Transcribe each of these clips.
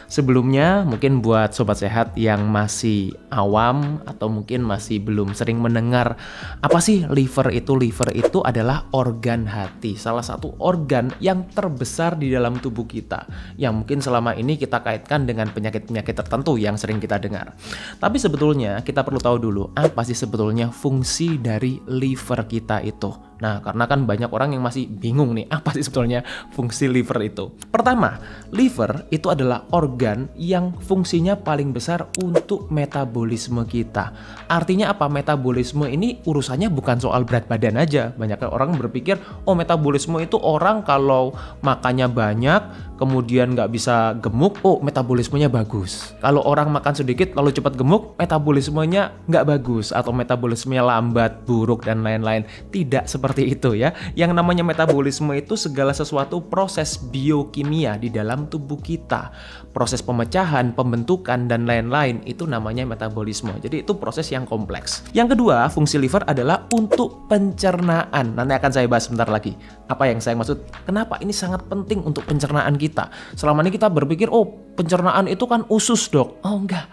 Sebelumnya mungkin buat sobat sehat yang masih awam atau mungkin masih belum sering mendengar apa sih liver itu? Liver itu adalah organ hati, salah satu organ yang terbesar di dalam tubuh kita, yang mungkin selama ini kita kaitkan dengan penyakit-penyakit tertentu yang sering kita dengar. Tapi sebetulnya kita perlu tahu dulu apa sih sebetulnya fungsi dari liver kita itu. Nah, karena kan banyak orang yang masih bingung nih, apa sih sebetulnya fungsi liver itu? Pertama, liver itu adalah organ yang fungsinya paling besar untuk metabolisme kita. Artinya apa? Metabolisme ini urusannya bukan soal berat badan aja. Banyak orang berpikir, oh metabolisme itu orang kalau makannya banyak, kemudian nggak bisa gemuk, oh metabolismenya bagus. Kalau orang makan sedikit lalu cepat gemuk, metabolismenya nggak bagus atau metabolismenya lambat, buruk, dan lain-lain. Tidak seperti itu ya. Yang namanya metabolisme itu segala sesuatu proses biokimia di dalam tubuh kita. Proses pemecahan, pembentukan, dan lain-lain itu namanya metabolisme. Jadi itu proses yang kompleks. Yang kedua, fungsi liver adalah untuk pencernaan. Nanti akan saya bahas sebentar lagi. Apa yang saya maksud? Kenapa ini sangat penting untuk pencernaan kita? Selama ini kita berpikir, oh pencernaan itu kan usus dok. Oh enggak.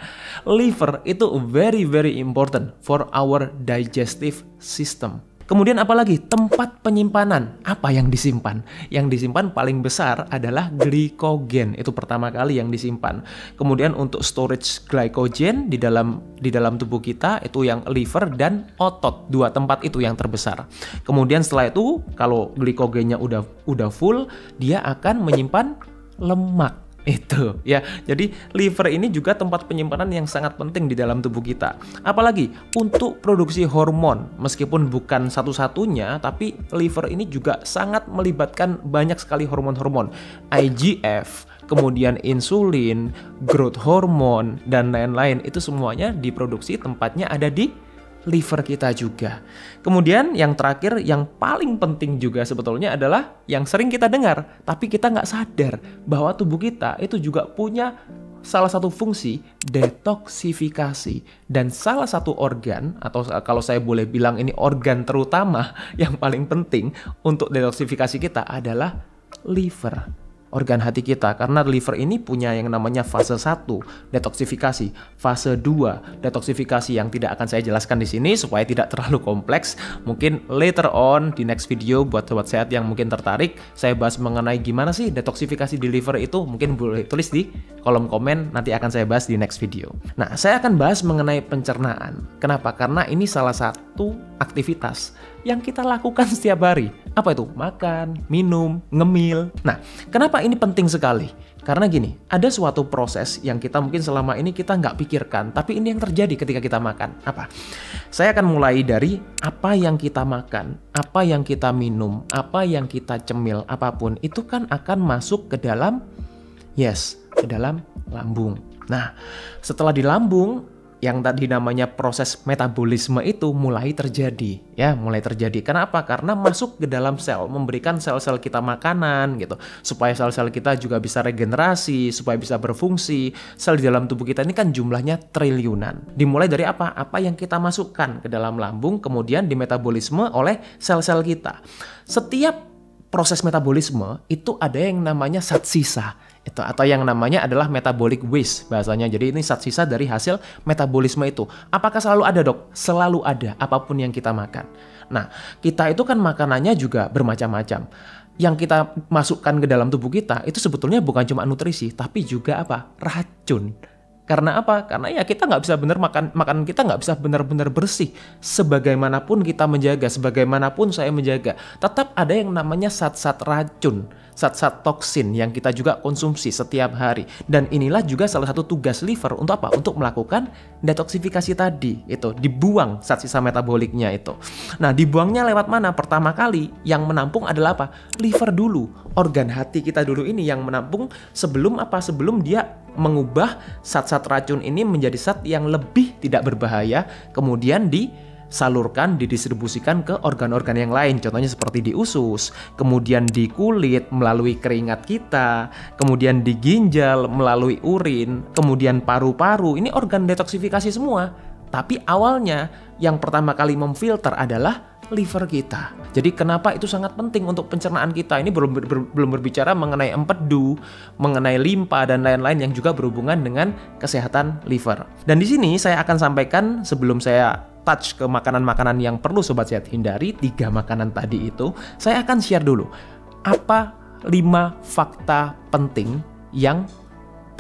Liver itu very important for our digestive system. Kemudian apalagi? Tempat penyimpanan. Apa yang disimpan? Yang disimpan paling besar adalah glikogen. Itu pertama kali yang disimpan. Kemudian untuk storage glycogen di dalam tubuh kita itu yang liver dan otot. Dua tempat itu yang terbesar. Kemudian setelah itu kalau glikogennya udah full, dia akan menyimpan lemak. Itu ya, jadi liver ini juga tempat penyimpanan yang sangat penting di dalam tubuh kita. Apalagi untuk produksi hormon, meskipun bukan satu-satunya, tapi liver ini juga sangat melibatkan banyak sekali hormon-hormon, IGF, kemudian insulin, growth hormone, dan lain-lain. Itu semuanya diproduksi, tempatnya ada di liver kita juga. Kemudian yang terakhir, yang paling penting juga sebetulnya adalah yang sering kita dengar, tapi kita nggak sadar bahwa tubuh kita itu juga punya salah satu fungsi detoksifikasi. Dan salah satu organ, atau kalau saya boleh bilang ini organ terutama yang paling penting untuk detoksifikasi kita adalah liver. Organ hati kita, karena liver ini punya yang namanya fase 1 detoksifikasi, fase 2 detoksifikasi yang tidak akan saya jelaskan di sini supaya tidak terlalu kompleks. Mungkin later on di next video buat sobat sehat yang mungkin tertarik, saya bahas mengenai gimana sih detoksifikasi di liver itu, mungkin boleh tulis di kolom komen, nanti akan saya bahas di next video. Nah, saya akan bahas mengenai pencernaan. Kenapa? Karena ini salah satu aktivitas yang kita lakukan setiap hari. Apa itu? Makan, minum, ngemil. Nah, kenapa ini penting sekali? Karena gini, ada suatu proses yang kita mungkin selama ini kita nggak pikirkan, tapi ini yang terjadi ketika kita makan. Apa? Saya akan mulai dari apa yang kita makan, apa yang kita minum, apa yang kita cemil, apapun, itu kan akan masuk ke dalam, ke dalam lambung. Nah, setelah di lambung, yang tadi namanya proses metabolisme itu mulai terjadi. Kenapa? Karena masuk ke dalam sel, memberikan sel-sel kita makanan gitu, supaya sel-sel kita juga bisa regenerasi, supaya bisa berfungsi. Sel di dalam tubuh kita ini kan jumlahnya triliunan. Dimulai dari apa? Apa yang kita masukkan ke dalam lambung, kemudian dimetabolisme oleh sel-sel kita. Setiap proses metabolisme itu ada yang namanya zat sisa. Itu atau yang namanya adalah metabolic waste bahasanya. Jadi ini zat sisa dari hasil metabolisme itu. Apakah selalu ada, dok? Selalu ada, apapun yang kita makan. Nah, kita itu kan makanannya juga bermacam-macam. Yang kita masukkan ke dalam tubuh kita itu sebetulnya bukan cuma nutrisi, tapi juga apa? Racun. Karena apa? Karena ya kita nggak bisa benar makanan kita nggak bisa benar-benar bersih. Sebagaimanapun kita menjaga, sebagaimanapun saya menjaga, tetap ada yang namanya zat-zat racun, zat-zat toksin yang kita juga konsumsi setiap hari. Dan inilah juga salah satu tugas liver untuk apa? Untuk melakukan detoksifikasi tadi. Itu dibuang zat sisa metaboliknya itu. Nah, dibuangnya lewat mana? Pertama kali yang menampung adalah apa? Liver dulu. Organ hati kita dulu ini yang menampung sebelum apa? Sebelum dia mengubah zat-zat racun ini menjadi zat yang lebih tidak berbahaya, kemudian disalurkan, didistribusikan ke organ-organ yang lain, contohnya seperti di usus, kemudian di kulit melalui keringat kita, kemudian di ginjal melalui urin, kemudian paru-paru. Ini organ detoksifikasi semua. Tapi awalnya yang pertama kali memfilter adalah liver kita. Jadi kenapa itu sangat penting untuk pencernaan kita? Ini belum berbicara mengenai empedu, mengenai limpa dan lain-lain yang juga berhubungan dengan kesehatan liver. Dan di sini saya akan sampaikan sebelum saya touch ke makanan-makanan yang perlu Sobat Sehat hindari, 3 makanan tadi itu, saya akan share dulu apa 5 fakta penting yang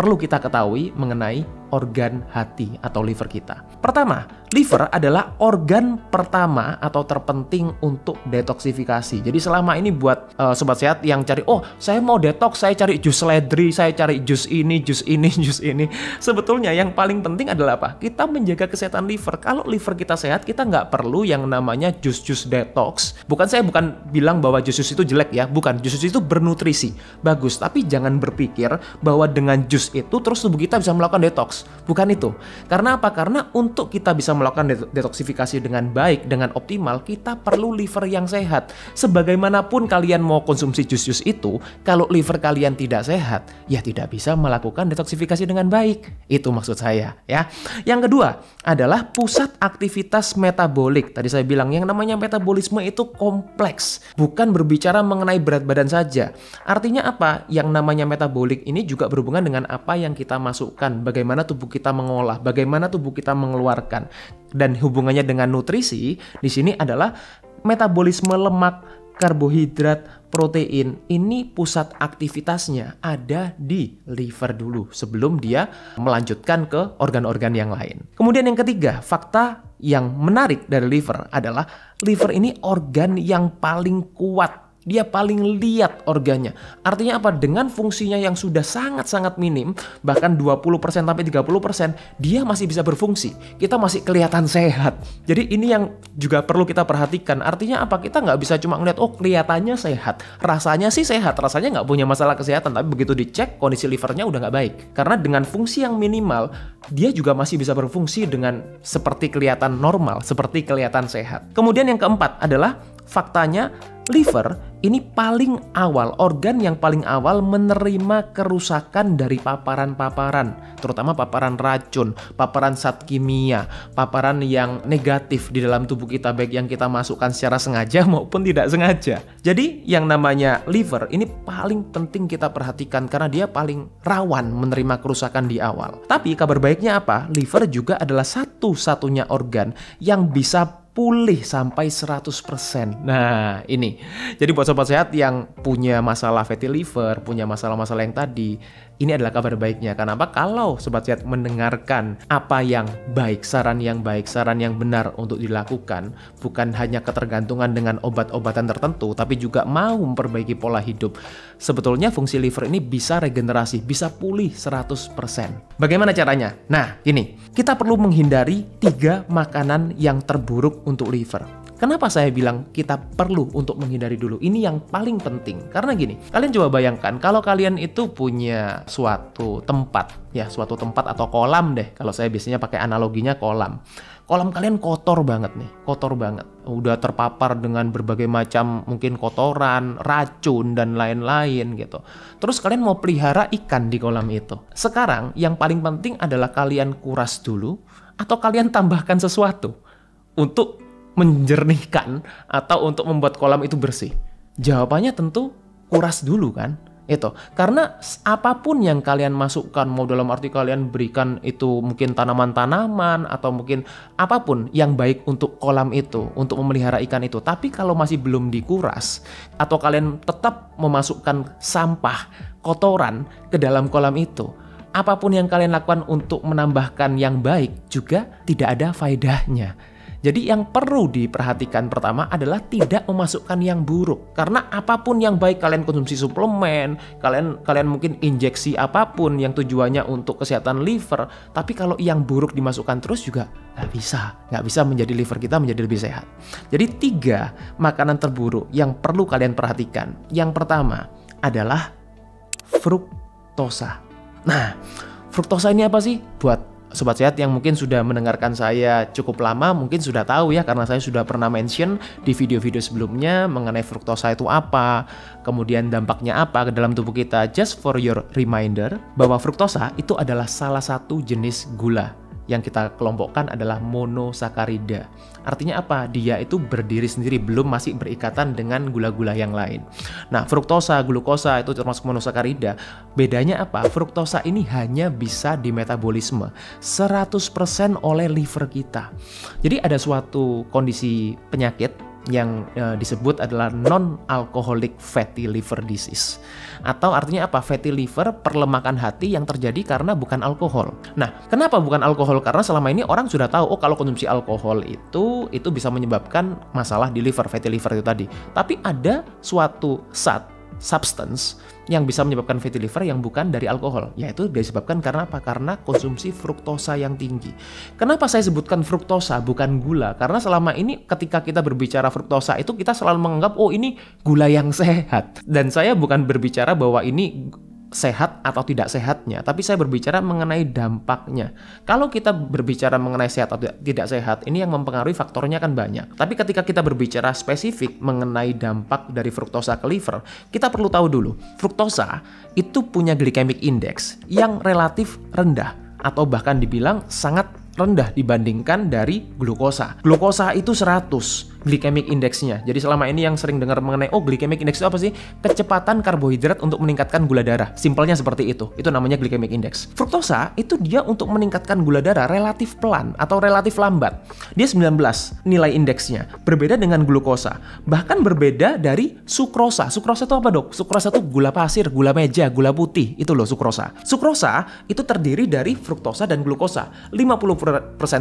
perlu kita ketahui mengenai organ hati atau liver kita. Pertama, liver adalah organ pertama atau terpenting untuk detoksifikasi. Jadi selama ini buat Sobat Sehat yang cari, oh saya mau detox, saya cari jus seledri, saya cari jus ini, jus ini, jus ini. Sebetulnya yang paling penting adalah apa? Kita menjaga kesehatan liver. Kalau liver kita sehat, kita nggak perlu yang namanya jus-jus detox. Saya bukan bilang bahwa jus-jus itu jelek ya, bukan. Jus-jus itu bernutrisi, bagus. Tapi jangan berpikir bahwa dengan jus itu terus tubuh kita bisa melakukan detox. Bukan itu. Karena apa? Karena untuk kita bisa melakukan detoksifikasi dengan baik, dengan optimal, kita perlu liver yang sehat. Sebagaimanapun kalian mau konsumsi jus-jus itu, kalau liver kalian tidak sehat, ya tidak bisa melakukan detoksifikasi dengan baik. Itu maksud saya, ya. Yang kedua adalah pusat aktivitas metabolik. Tadi saya bilang yang namanya metabolisme itu kompleks, bukan berbicara mengenai berat badan saja. Artinya apa? Yang namanya metabolik ini juga berhubungan dengan apa yang kita masukkan, bagaimana tubuh kita mengolah, bagaimana tubuh kita mengeluarkan. Dan hubungannya dengan nutrisi di sini adalah metabolisme lemak, karbohidrat, protein. Ini pusat aktivitasnya ada di liver dulu sebelum dia melanjutkan ke organ-organ yang lain. Kemudian yang ketiga, fakta yang menarik dari liver adalah liver ini organ yang paling kuat. Dia paling liat organnya. Artinya apa? Dengan fungsinya yang sudah sangat-sangat minim, bahkan 20% sampai 30%, dia masih bisa berfungsi. Kita masih kelihatan sehat. Jadi ini yang juga perlu kita perhatikan. Artinya apa? Kita nggak bisa cuma ngeliat, oh kelihatannya sehat. Rasanya sih sehat, rasanya nggak punya masalah kesehatan. Tapi begitu dicek, kondisi livernya udah nggak baik. Karena dengan fungsi yang minimal, dia juga masih bisa berfungsi dengan seperti kelihatan normal, seperti kelihatan sehat. Kemudian yang keempat adalah faktanya liver ini paling awal, organ yang paling awal menerima kerusakan dari paparan-paparan, terutama paparan racun, paparan zat kimia, paparan yang negatif di dalam tubuh kita, baik yang kita masukkan secara sengaja maupun tidak sengaja. Jadi yang namanya liver ini paling penting kita perhatikan karena dia paling rawan menerima kerusakan di awal. Tapi kabar baiknya apa? Liver juga adalah satu-satunya organ yang bisa pulih sampai 100%. Nah, ini. Jadi buat Sobat Sehat yang punya masalah fatty liver, punya masalah-masalah yang tadi, ini adalah kabar baiknya. Kenapa? Kalau Sobat Sehat mendengarkan apa yang baik, saran yang benar untuk dilakukan, bukan hanya ketergantungan dengan obat-obatan tertentu, tapi juga mau memperbaiki pola hidup. Sebetulnya fungsi liver ini bisa regenerasi, bisa pulih 100%. Bagaimana caranya? Nah, ini. Kita perlu menghindari 3 makanan yang terburuk untuk liver. Kenapa saya bilang kita perlu untuk menghindari dulu? Ini yang paling penting. Karena gini, kalian coba bayangkan kalau kalian itu punya suatu tempat atau kolam deh. Kalau saya biasanya pakai analoginya kolam. Kolam kalian kotor banget nih, kotor banget. Udah terpapar dengan berbagai macam mungkin kotoran, racun dan lain-lain gitu. Terus kalian mau pelihara ikan di kolam itu. Sekarang yang paling penting adalah kalian kuras dulu atau kalian tambahkan sesuatu untuk menjernihkan atau untuk membuat kolam itu bersih. Jawabannya tentu kuras dulu kan. Itu karena apapun yang kalian masukkan, mau dalam arti kalian berikan itu mungkin tanaman-tanaman atau mungkin apapun yang baik untuk kolam itu, untuk memelihara ikan itu, tapi kalau masih belum dikuras atau kalian tetap memasukkan sampah, kotoran ke dalam kolam itu, apapun yang kalian lakukan untuk menambahkan yang baik juga tidak ada faedahnya. Jadi yang perlu diperhatikan pertama adalah tidak memasukkan yang buruk. Karena apapun yang baik, kalian konsumsi suplemen, kalian mungkin injeksi apapun yang tujuannya untuk kesehatan liver, tapi kalau yang buruk dimasukkan terus juga nggak bisa menjadi liver kita menjadi lebih sehat. Jadi 3 makanan terburuk yang perlu kalian perhatikan. Yang pertama adalah fruktosa. Nah, fruktosa ini apa sih? Buat Sobat Sehat yang mungkin sudah mendengarkan saya cukup lama mungkin sudah tahu ya, karena saya sudah pernah mention di video-video sebelumnya mengenai fruktosa itu apa, kemudian dampaknya apa ke dalam tubuh kita. Just for your reminder bahwa fruktosa itu adalah salah satu jenis gula. yang kita kelompokkan adalah monosakarida. Artinya apa? Dia itu berdiri sendiri, belum masih berikatan dengan gula-gula yang lain. Nah, fruktosa, glukosa itu termasuk monosakarida. Bedanya apa? Fruktosa ini hanya bisa dimetabolisme 100% oleh liver kita. Jadi ada suatu kondisi penyakit yang disebut adalah non-alcoholic fatty liver disease. Atau artinya apa? Fatty liver, perlemakan hati yang terjadi karena bukan alkohol. Nah, kenapa bukan alkohol? Karena selama ini orang sudah tahu, oh kalau konsumsi alkohol itu bisa menyebabkan masalah di liver, fatty liver itu tadi. Tapi ada suatu substance yang bisa menyebabkan fatty liver yang bukan dari alkohol, yaitu disebabkan karena apa? Karena konsumsi fruktosa yang tinggi. Kenapa saya sebutkan fruktosa bukan gula? Karena selama ini ketika kita berbicara fruktosa itu kita selalu menganggap oh ini gula yang sehat. Dan saya bukan berbicara bahwa ini sehat atau tidak sehatnya, tapi saya berbicara mengenai dampaknya. Kalau kita berbicara mengenai sehat atau tidak sehat, ini yang mempengaruhi faktornya kan banyak. Tapi ketika kita berbicara spesifik mengenai dampak dari fruktosa ke liver, kita perlu tahu dulu, fruktosa itu punya glycemic index yang relatif rendah atau bahkan dibilang sangat rendah dibandingkan dari glukosa. Glukosa itu 100 glycemic indexnya. Jadi selama ini yang sering dengar mengenai glycemic index itu apa sih? Kecepatan karbohidrat untuk meningkatkan gula darah. Simpelnya seperti itu. Itu namanya glycemic index. Fruktosa itu dia untuk meningkatkan gula darah relatif pelan atau relatif lambat. Dia 19 nilai indeksnya. Berbeda dengan glukosa. Bahkan berbeda dari sukrosa. Sukrosa itu apa, Dok? Sukrosa itu gula pasir, gula meja, gula putih. Itu loh sukrosa. Sukrosa itu terdiri dari fruktosa dan glukosa. 50%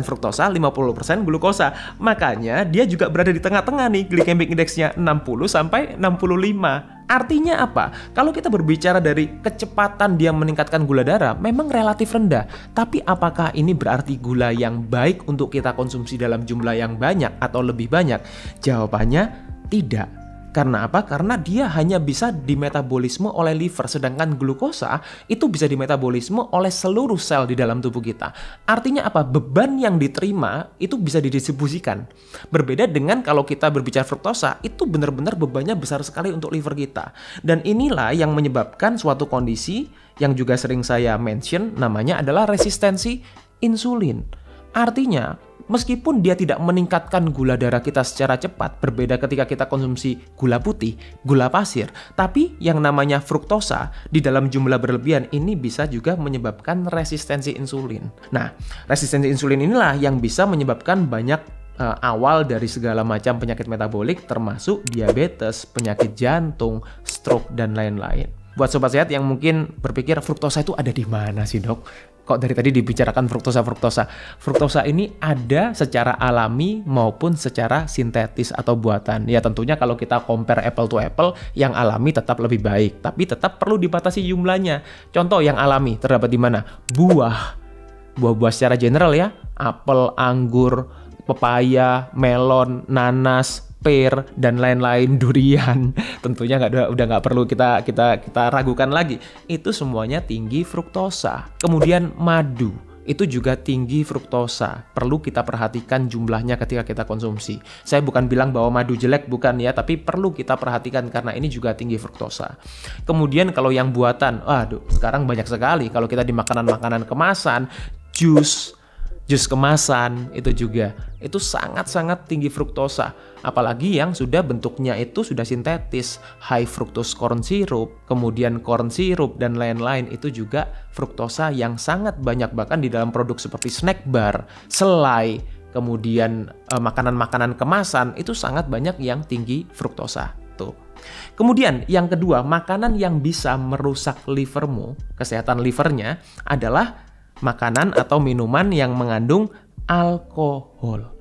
fruktosa, 50% glukosa. Makanya dia juga berada di tengah-tengah nih, glycemic indexnya 60 sampai 65. Artinya apa? Kalau kita berbicara dari kecepatan dia meningkatkan gula darah, memang relatif rendah. Tapi apakah ini berarti gula yang baik untuk kita konsumsi dalam jumlah yang banyak atau lebih banyak? Jawabannya tidak. Karena apa? Karena dia hanya bisa dimetabolisme oleh liver, sedangkan glukosa itu bisa dimetabolisme oleh seluruh sel di dalam tubuh kita. Artinya apa? Beban yang diterima itu bisa didistribusikan. Berbeda dengan kalau kita berbicara fruktosa, itu benar-benar bebannya besar sekali untuk liver kita. Dan inilah yang menyebabkan suatu kondisi yang juga sering saya mention, namanya adalah resistensi insulin. Artinya, meskipun dia tidak meningkatkan gula darah kita secara cepat, berbeda ketika kita konsumsi gula putih, gula pasir, tapi yang namanya fruktosa di dalam jumlah berlebihan ini bisa juga menyebabkan resistensi insulin. Nah, resistensi insulin inilah yang bisa menyebabkan banyak awal dari segala macam penyakit metabolik termasuk diabetes, penyakit jantung, stroke, dan lain-lain. Buat sobat sehat yang mungkin berpikir fruktosa itu ada di mana sih, Dok? Kok dari tadi dibicarakan fruktosa? Fruktosa ini ada secara alami maupun secara sintetis atau buatan. Ya tentunya kalau kita compare apple to apple, yang alami tetap lebih baik. Tapi tetap perlu dibatasi jumlahnya. Contoh yang alami terdapat di mana? Buah-buah secara general ya. Apel, anggur, pepaya, melon, nanas, pear, dan lain-lain, durian. Tentunya udah nggak perlu kita ragukan lagi. Itu semuanya tinggi fruktosa. Kemudian madu, itu juga tinggi fruktosa. Perlu kita perhatikan jumlahnya ketika kita konsumsi. Saya bukan bilang bahwa madu jelek, bukan ya, tapi perlu kita perhatikan karena ini juga tinggi fruktosa. Kemudian kalau yang buatan, sekarang banyak sekali. Kalau kita di makanan-makanan kemasan, jus kemasan itu sangat-sangat tinggi fruktosa. Apalagi yang sudah bentuknya itu sudah sintetis, high fructose corn syrup, kemudian corn syrup dan lain-lain, itu juga fruktosa yang sangat banyak, bahkan di dalam produk seperti snack bar, selai, kemudian makanan-makanan kemasan itu sangat banyak yang tinggi fruktosa. Tuh. Kemudian yang kedua, makanan yang bisa merusak livermu, kesehatan livernya adalah makanan atau minuman yang mengandung alkohol.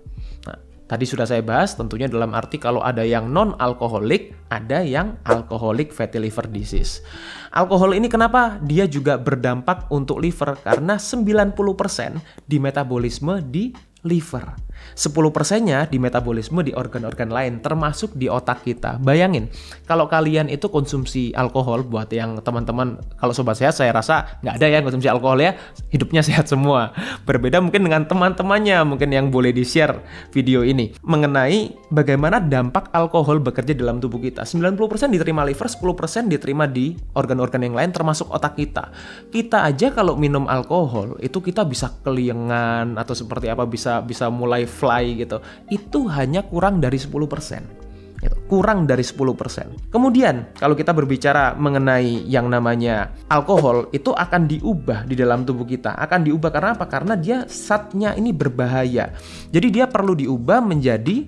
Nah, tadi sudah saya bahas tentunya dalam arti kalau ada yang non-alkoholik, ada yang alcoholic fatty liver disease. Alkohol ini kenapa dia juga berdampak untuk liver? Karena 90% di metabolisme di liver. 10%-nya di metabolisme di organ-organ lain, termasuk di otak kita. Bayangin, kalau kalian itu konsumsi alkohol, buat yang teman-teman, kalau sobat sehat saya rasa nggak ada ya konsumsi alkohol ya, hidupnya sehat semua. Berbeda mungkin dengan teman-temannya, mungkin yang boleh di-share video ini, mengenai bagaimana dampak alkohol bekerja dalam tubuh kita. 90% diterima liver, 10% diterima di organ-organ yang lain, termasuk otak kita. Kita aja kalau minum alkohol, itu kita bisa keliengan, atau seperti apa, bisa mulai fly gitu, itu hanya kurang dari 10%. Kurang dari 10%. Kemudian kalau kita berbicara mengenai yang namanya alkohol, itu akan diubah di dalam tubuh kita. Akan diubah karena apa? Karena dia zatnya ini berbahaya. Jadi dia perlu diubah menjadi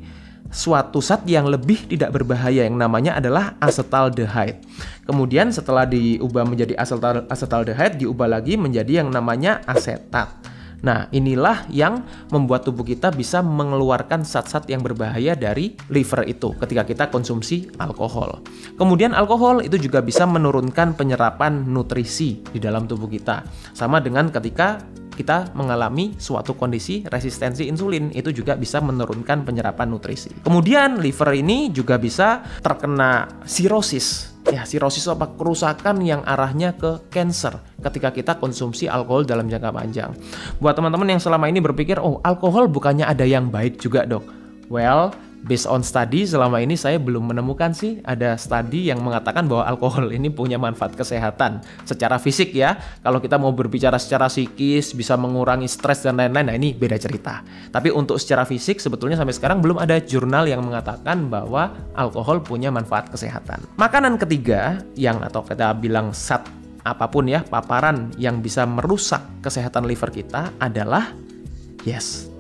suatu zat yang lebih tidak berbahaya, yang namanya adalah acetaldehyde. Kemudian setelah diubah menjadi acetaldehyde, diubah lagi menjadi yang namanya asetat. Nah, inilah yang membuat tubuh kita bisa mengeluarkan zat-zat yang berbahaya dari liver itu ketika kita konsumsi alkohol. Kemudian alkohol itu juga bisa menurunkan penyerapan nutrisi di dalam tubuh kita. Sama dengan ketika kita mengalami suatu kondisi resistensi insulin, itu juga bisa menurunkan penyerapan nutrisi. Kemudian liver ini juga bisa terkena sirosis. Ya, sirosis apa? Kerusakan yang arahnya ke cancer ketika kita konsumsi alkohol dalam jangka panjang. Buat teman-teman yang selama ini berpikir, oh alkohol bukannya ada yang baik juga dok? Well, based on study, selama ini saya belum menemukan sih ada study yang mengatakan bahwa alkohol ini punya manfaat kesehatan secara fisik ya. Kalau kita mau berbicara secara psikis, bisa mengurangi stres dan lain-lain, nah ini beda cerita. Tapi untuk secara fisik sebetulnya sampai sekarang belum ada jurnal yang mengatakan bahwa alkohol punya manfaat kesehatan. Makanan ketiga yang atau kita bilang zat apapun ya, paparan yang bisa merusak kesehatan liver kita adalah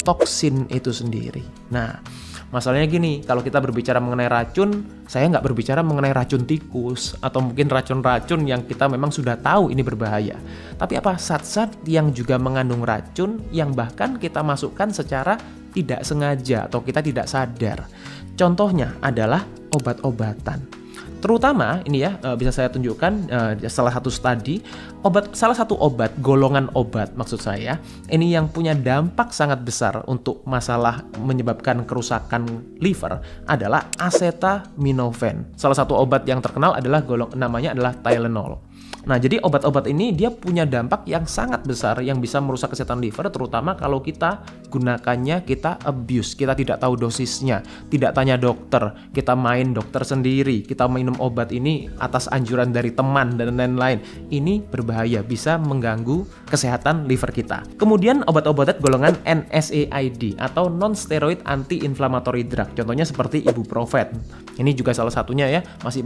toksin itu sendiri. Nah, masalahnya gini, kalau kita berbicara mengenai racun, saya nggak berbicara mengenai racun tikus atau mungkin racun-racun yang kita memang sudah tahu ini berbahaya. Tapi apa? Zat-zat yang juga mengandung racun yang bahkan kita masukkan secara tidak sengaja atau kita tidak sadar. Contohnya adalah obat-obatan. Terutama ini ya, bisa saya tunjukkan salah satu studi, salah satu obat, golongan obat maksud saya, ini yang punya dampak sangat besar untuk masalah menyebabkan kerusakan liver adalah acetaminophen. Salah satu obat yang terkenal adalah namanya adalah Tylenol. Nah, jadi obat-obat ini dia punya dampak yang sangat besar yang bisa merusak kesehatan liver, terutama kalau kita gunakannya, kita abuse, kita tidak tahu dosisnya, tidak tanya dokter, kita main dokter sendiri, kita minum obat ini atas anjuran dari teman dan lain-lain. Ini berbahaya, bisa mengganggu kesehatan liver kita. Kemudian obat-obatan golongan NSAID atau non-steroid anti-inflammatory drug, contohnya seperti ibuprofen. Ini juga salah satunya ya, masih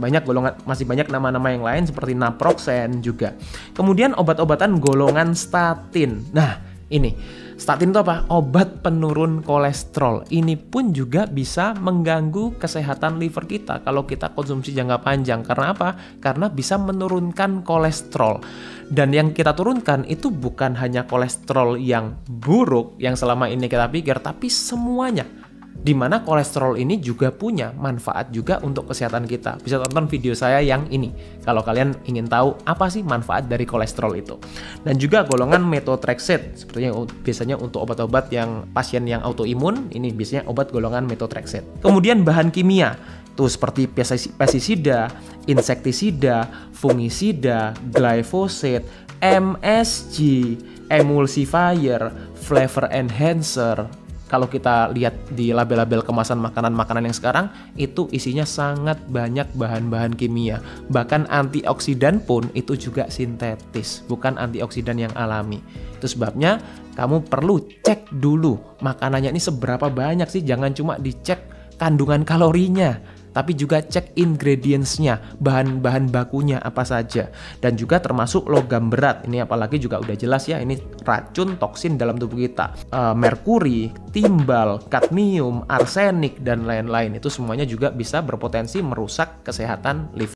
banyak nama-nama yang lain seperti naproxen juga. Kemudian obat-obatan golongan statin. Nah, ini statin itu apa? Obat penurun kolesterol. Ini pun juga bisa mengganggu kesehatan liver kita kalau kita konsumsi jangka panjang. Karena apa? Karena bisa menurunkan kolesterol. Dan yang kita turunkan itu bukan hanya kolesterol yang buruk yang selama ini kita pikir, tapi semuanya. Di mana kolesterol ini juga punya manfaat juga untuk kesehatan kita. Bisa tonton video saya yang ini kalau kalian ingin tahu apa sih manfaat dari kolesterol itu. Dan juga golongan methotrexate, sepertinya biasanya untuk obat-obat yang pasien yang autoimun, ini biasanya obat golongan methotrexate. Kemudian bahan kimia tuh seperti pestisida, insektisida, fungisida, glyphosate, MSG, emulsifier, flavor enhancer. Kalau kita lihat di label-label kemasan makanan-makanan yang sekarang, itu isinya sangat banyak bahan-bahan kimia. Bahkan antioksidan pun itu juga sintetis, bukan antioksidan yang alami. Itu sebabnya kamu perlu cek dulu makanannya ini seberapa banyak sih. Jangan cuma dicek kandungan kalorinya, tapi juga cek ingredients-nya, bahan-bahan bakunya apa saja. Dan juga termasuk logam berat. Ini apalagi juga udah jelas ya, ini racun, toksin dalam tubuh kita. Merkuri, timbal, kadmium, arsenik, dan lain-lain. Itu semuanya juga bisa berpotensi merusak kesehatan liver.